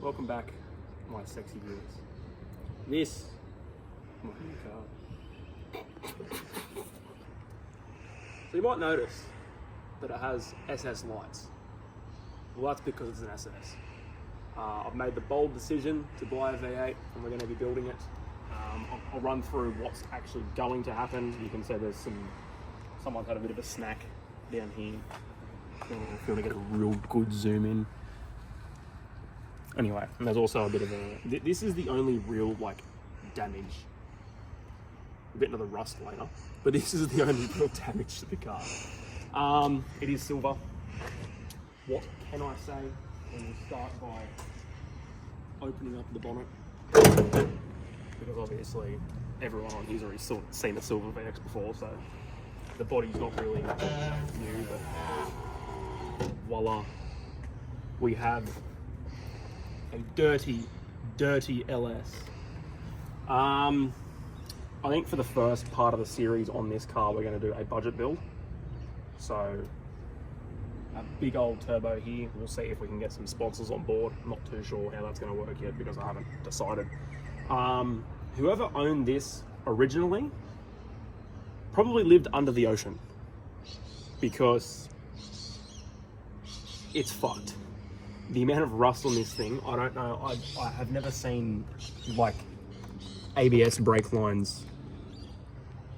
Welcome back, my sexy viewers. This, my new car. So you might notice that it has SS lights. Well, that's because it's an SS. I've made the bold decision to buy a V8 and we're going to be building it. I'll run through what's actually going to happen. You can see there's someone's had a bit of a snack down here. If you want to get a real good zoom in. Anyway, and there's also a bit of a... This is the only real, damage. We'll get into the rust later. But this is the only real damage to the car. It is silver. What can I say? We'll start by opening up the bonnet. Because obviously, everyone on here's already seen a silver VX before, so the body's not really new, but voila. We have a dirty LS. I think for the first part of the series on this car, we're going to do a budget build. So, a big old turbo here. We'll see if we can get some sponsors on board. I'm not too sure how that's going to work yet because I haven't decided. Whoever owned this originally probably lived under the ocean because it's fucked. The amount of rust on this thing, I don't know. I have never seen ABS brake lines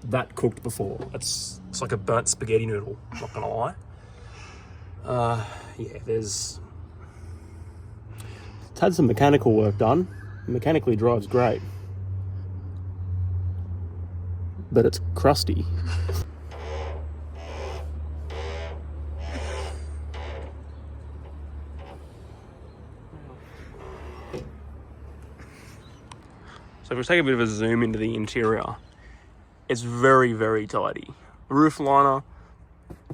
that cooked before. It's like a burnt spaghetti noodle, not gonna lie. Yeah, it's had some mechanical work done. Mechanically drives great, but it's crusty. So if we take a bit of a zoom into the interior, it's very, very tidy. Roof liner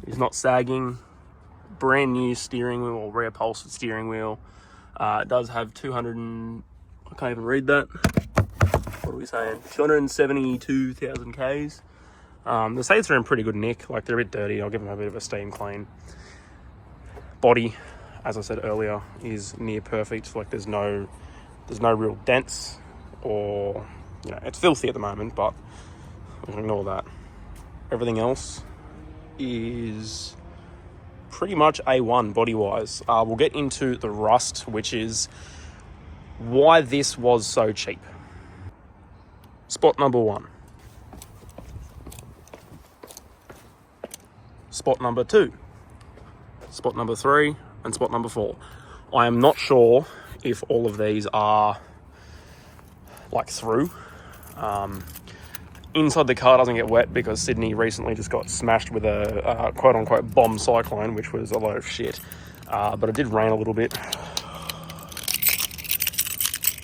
is not sagging. Brand new steering wheel, or rear upholstered steering wheel. It does have 200 and... I can't even read that. What are we saying? 272,000 Ks. The seats are in pretty good nick. They're a bit dirty. I'll give them a bit of a steam clean. Body, as I said earlier, is near perfect. There's no real dents. Or, it's filthy at the moment, but we can ignore that. Everything else is pretty much A1 body-wise. We'll get into the rust, which is why this was so cheap. Spot number 1. Spot number 2. Spot number 3, and spot number 4. I am not sure if all of these are through. Inside the car doesn't get wet because Sydney recently just got smashed with a quote-unquote bomb cyclone, which was a load of shit. But it did rain a little bit.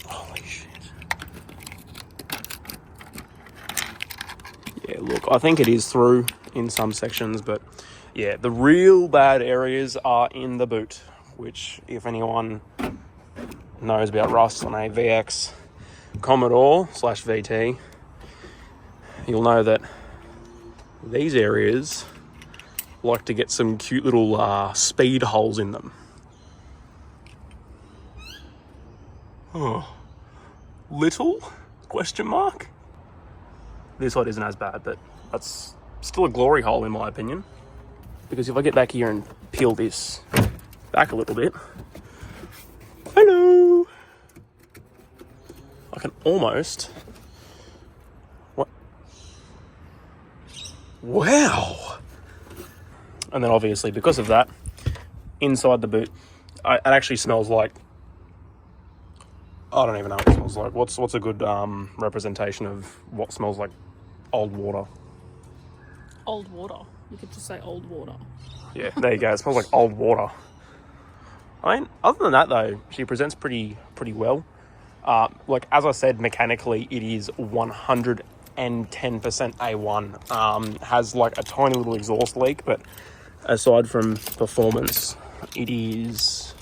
Holy shit. Yeah, look, I think it is through in some sections, but yeah, the real bad areas are in the boot, which if anyone knows about rust on a VX Commodore / VT, you'll know that these areas like to get some cute little speed holes in them. Oh, little? Question mark? This side isn't as bad, but that's still a glory hole in my opinion. Because if I get back here and peel this back a little bit, hello! I can almost... What? Wow! And then obviously because of that, inside the boot, it actually smells like... I don't even know what it smells like. What's a good representation of what smells like old water? Old water. You could just say old water. Yeah, there you go. It smells like old water. I mean, other than that though, she presents pretty well. As I said, mechanically, it is 110% A1. Has a tiny little exhaust leak, but aside from performance, it is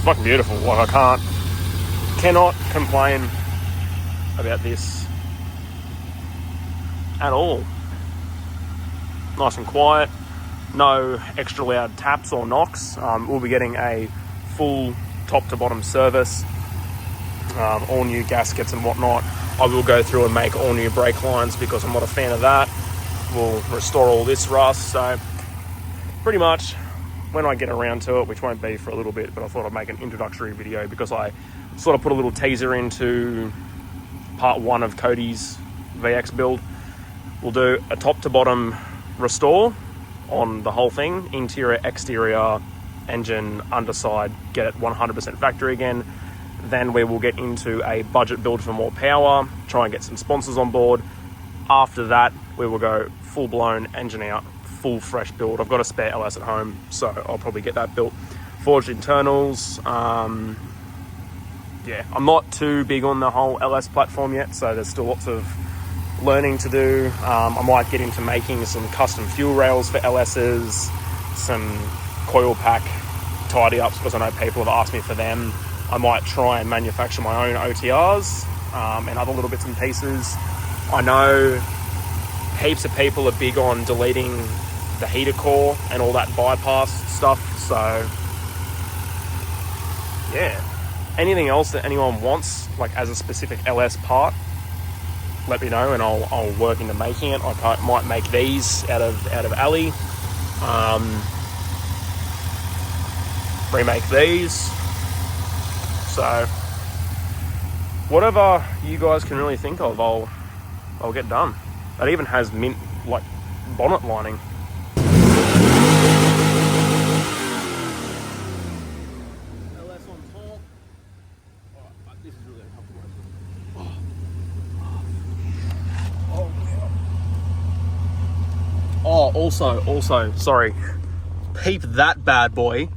fucking beautiful. I cannot complain about this at all. Nice and quiet. no extra loud taps or knocks. We'll be getting a full top to bottom service, all new gaskets and whatnot. I will go through and make all new brake lines because I'm not a fan of that. We'll restore all this rust. So pretty much when I get around to it, which won't be for a little bit, but I thought I'd make an introductory video because I sort of put a little teaser into part 1 of Cody's VX build. We'll do a top to bottom restore on the whole thing, interior, exterior, engine, underside, get it 100% factory again. Then we will get into a budget build for more power, try and get some sponsors on board. After that, we will go full blown engine out, full fresh build. I've got a spare LS at home, so I'll probably get that built. Forged internals. Yeah, I'm not too big on the whole LS platform yet, so there's still lots of learning to do. I might get into making some custom fuel rails for LSs, some coil pack tidy ups because I know people have asked me for them. I might try and manufacture my own OTRs and other little bits and pieces. I know heaps of people are big on deleting the heater core and all that bypass stuff, so yeah. Anything else that anyone wants, like as a specific LS part, let me know and I'll work into making it. I might make these out of Ali, remake these. So whatever you guys can really think of, I'll get done. That even has mint like bonnet lining. LS on top. Oh, this is really uncomfortable. Oh, also, sorry. Peep that bad boy.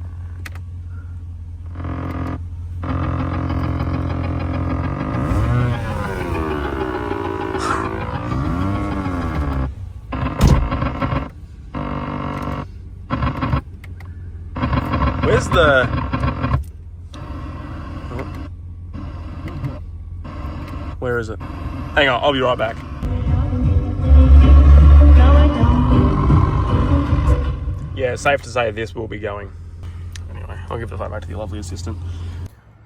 Where's the... Where is it? Hang on, I'll be right back. Yeah, safe to say this will be going. Anyway, I'll give the phone back to the lovely assistant.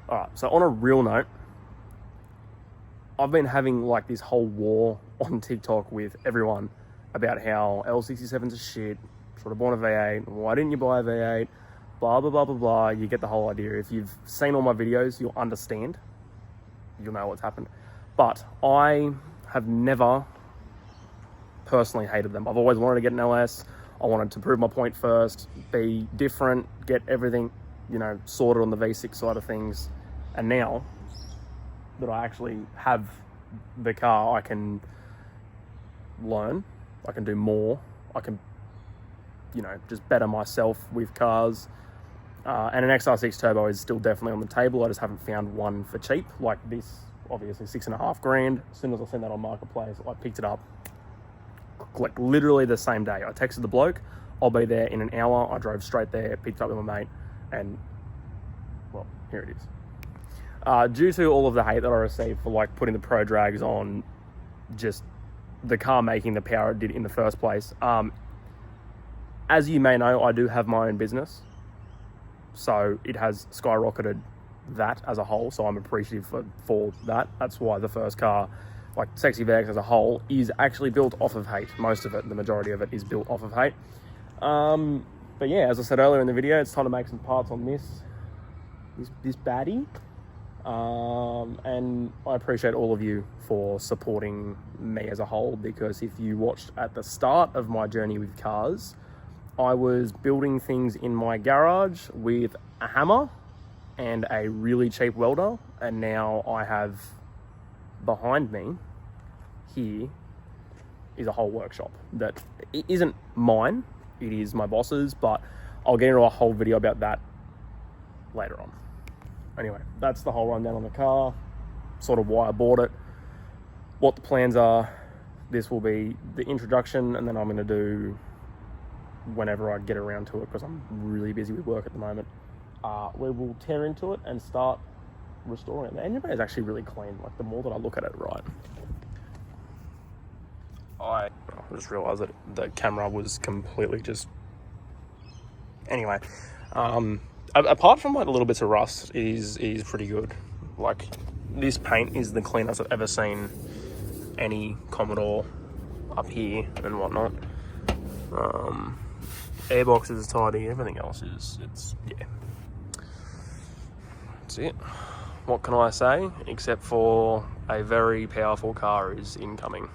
Alright, so on a real note, I've been having like this whole war on TikTok with everyone about how L67's a shit, should have bought a V8, why didn't you buy a V8, blah, blah, blah, blah, blah. You get the whole idea. If you've seen all my videos, you'll understand. You'll know what's happened. But I have never personally hated them. I've always wanted to get an LS. I wanted to prove my point first, be different, get everything, you know, sorted on the V6 side of things. And now that I actually have the car, I can learn, I can do more, I can, you know, just better myself with cars. And an XR6 Turbo is still definitely on the table. I just haven't found one for cheap, like this, obviously $6.5 grand. As soon as I seen that on Marketplace, I picked it up, like literally the same day. I texted the bloke, I'll be there in an hour. I drove straight there, picked it up with my mate, and well, here it is. Due to all of the hate that I received for like putting the Pro Drags on, just the car making the power it did in the first place. As you may know, I do have my own business, so it has skyrocketed that as a whole, so I'm appreciative for that. That's why the first car, like Sexy VX as a whole, is actually built off of hate. Most of it, the majority of it, is built off of hate. But yeah, as I said earlier in the video, it's time to make some parts on this baddie. And I appreciate all of you for supporting me as a whole, because if you watched at the start of my journey with cars, I was building things in my garage with a hammer and a really cheap welder, and now I have behind me here is a whole workshop that isn't mine, it is my boss's, but I'll get into a whole video about that later on. Anyway, that's the whole rundown on the car, sort of why I bought it, what the plans are. This will be the introduction, and then I'm going to do whenever I get around to it, because I'm really busy with work at the moment. We will tear into it and start restoring it. The engine bay is actually really clean, like the more that I look at it, right. I just realised that the camera was completely just Anyway, apart from like little bits of rust, it is pretty good. Like, this paint is the cleanest I've ever seen any Commodore up here and whatnot. Airbox is tidy, everything else it's yeah. That's it. What can I say? Except for a very powerful car is incoming.